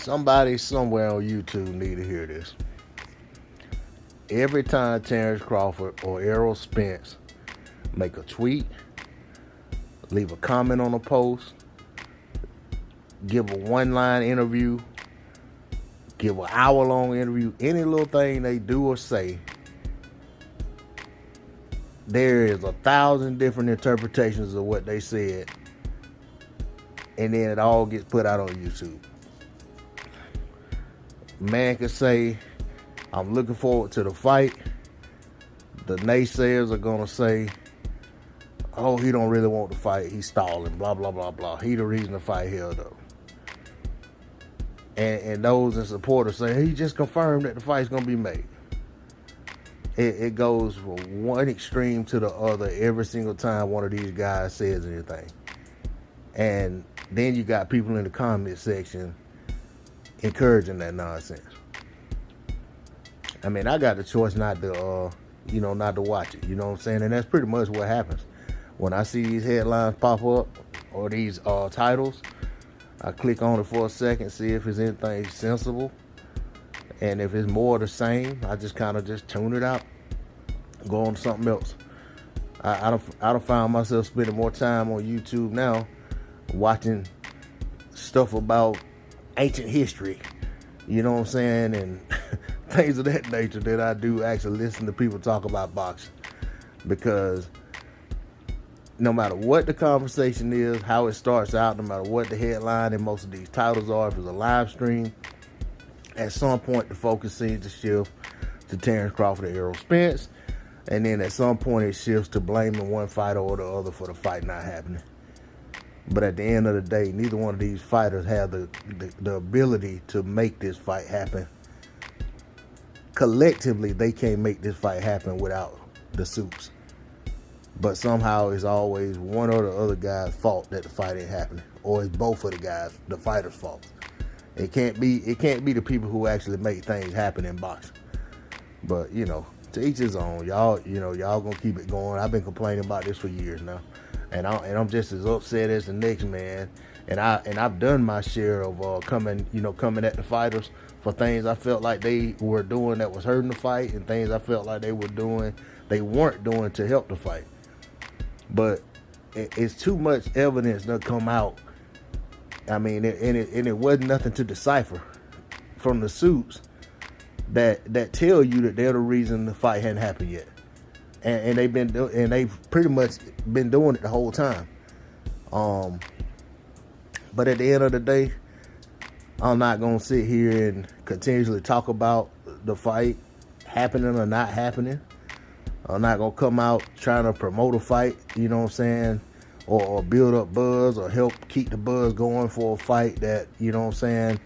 Somebody somewhere on YouTube need to hear this. Every time Terence Crawford or Errol Spence make a tweet, leave a comment on a post, give a one-line interview, give an hour-long interview, any little thing they do or say, there is 1,000 different interpretations of what they said, and then it all gets put out on YouTube. Man could say, I'm looking forward to the fight. The naysayers are going to say, oh, he don't really want to fight. He's stalling, blah, blah, blah, blah. He the reason the fight held up. And those in support say, he just confirmed that the fight's going to be made. It goes from one extreme to the other every single time one of these guys says anything. And then you got people in the comment section encouraging that nonsense. I mean, I got the choice not to, not to watch it. You know what I'm saying? And that's pretty much what happens. When I see these headlines pop up or these titles, I click on it for a second, see if it's anything sensible. And if it's more of the same, I just kind of just tune it out, go on to something else. I don't find myself spending more time on YouTube now watching stuff about ancient history, you know what I'm saying, and things of that nature that I do actually listen to people talk about boxing. Because no matter what the conversation is, how it starts out, no matter what the headline and most of these titles are, if it's a live stream, at some point the focus seems to shift to Terence Crawford and Errol Spence, and then at some point it shifts to blaming one fighter or the other for the fight not happening. But at the end of the day, neither one of these fighters have the ability to make this fight happen. Collectively, they can't make this fight happen without the suits. But somehow it's always one or the other guy's fault that the fight ain't happening, or it's both of the fighters' fault. It can't be the people who actually make things happen in boxing. But to each his own. Y'all gonna keep it going. I've been complaining about this for years now, and I'm just as upset as the next man. And I've done my share of coming at the fighters for things I felt like they were doing that was hurting the fight, and things I felt like they weren't doing to help the fight. But it's too much evidence that come out. I mean, it wasn't nothing to decipher from the suits that tell you that they're the reason the fight hadn't happened yet, and they've pretty much been doing it the whole time. But at the end of the day, I'm not gonna sit here and continuously talk about the fight happening or not happening. I'm not gonna come out trying to promote a fight, you know what I'm saying, or build up buzz or help keep the buzz going for a fight that, you know what I'm saying,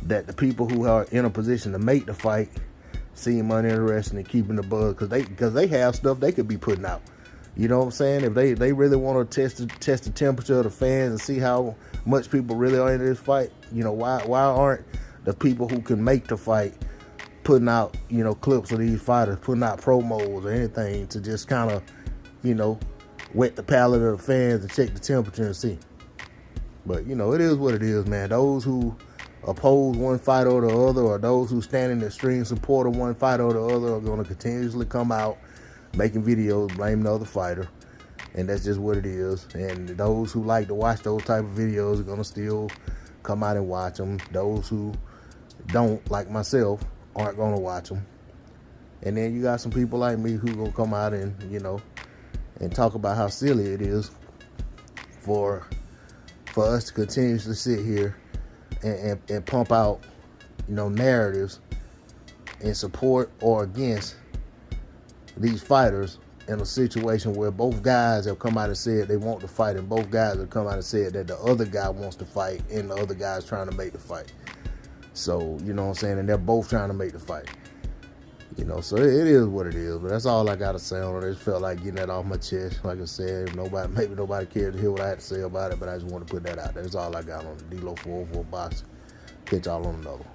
that the people who are in a position to make the fight seem uninterested in keeping the buzz, because they have stuff they could be putting out. You know what I'm saying? If they really want to test the temperature of the fans and see how much people really are into this fight, why aren't the people who can make the fight putting out, clips of these fighters, putting out promos or anything to just kind of, wet the palate of the fans and check the temperature and see. But, it is what it is, man. Those who oppose one fight or the other, or those who stand in extreme support of one fight or the other, are going to continuously come out making videos blaming the other fighter. And that's just what it is. And those who like to watch those type of videos are going to still come out and watch them. Those who don't, like myself, aren't going to watch them. And then you got some people like me who going to come out and, and talk about how silly it is for us to continuously sit here and pump out, narratives in support or against these fighters in a situation where both guys have come out and said they want to fight, and both guys have come out and said that the other guy wants to fight and the other guy's trying to make the fight. So, you know what I'm saying? And they're both trying to make the fight. So it is what it is. But that's all I got to say on it. I just felt like getting that off my chest. Like I said, maybe nobody cared to hear what I had to say about it, but I just want to put that out there. That's all I got on the D-Lo 404 box. Catch y'all on another one.